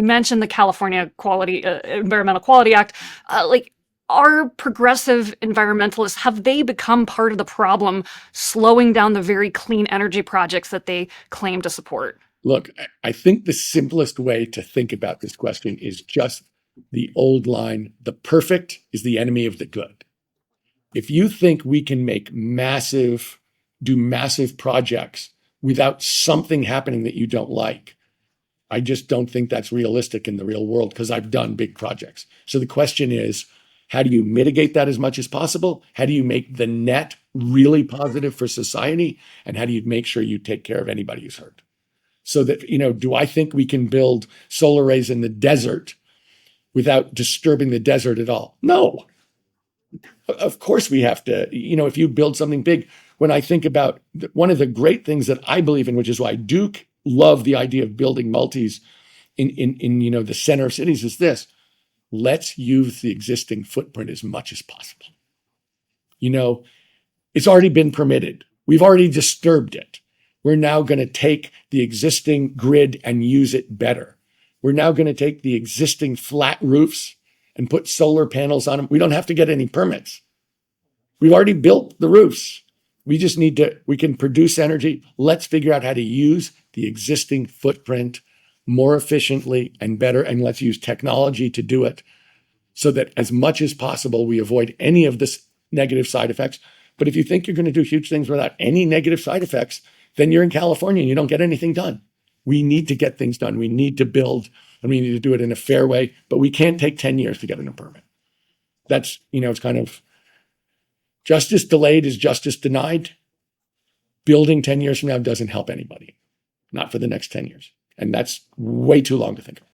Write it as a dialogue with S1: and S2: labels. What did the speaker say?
S1: You mentioned the California Environmental Quality Act. Are progressive environmentalists, have they become part of the problem, slowing down the very clean energy projects that they claim to support?
S2: Look, I think the simplest way to think about this question is just the old line, the perfect is the enemy of the good. If you think we can do massive projects without something happening that you don't like, I just don't think that's realistic in the real world, because I've done big projects. So the question is, how do you mitigate that as much as possible? How do you make the net really positive for society? And how do you make sure you take care of anybody who's hurt? So that, do I think we can build solar arrays in the desert without disturbing the desert at all? No. Of course we have to, if you build something big, when I think about one of the great things that I believe in, which is why I do love the idea of building multis in the center of cities, is this: let's use the existing footprint as much as possible. It's already been permitted. We've already disturbed it. We're now going to take the existing grid and use it better. We're now going to take the existing flat roofs and put solar panels on them. We don't have to get any permits. We've already built the roofs. We can produce energy. Let's figure out how to use the existing footprint more efficiently and better. And let's use technology to do it so that as much as possible, we avoid any of this negative side effects. But if you think you're going to do huge things without any negative side effects, then you're in California and you don't get anything done. We need to get things done. We need to build, and we need to do it in a fair way, but we can't take 10 years to get a permit. That's, it's kind of justice delayed is justice denied. Building 10 years from now doesn't help anybody, not for the next 10 years. And that's way too long to think of.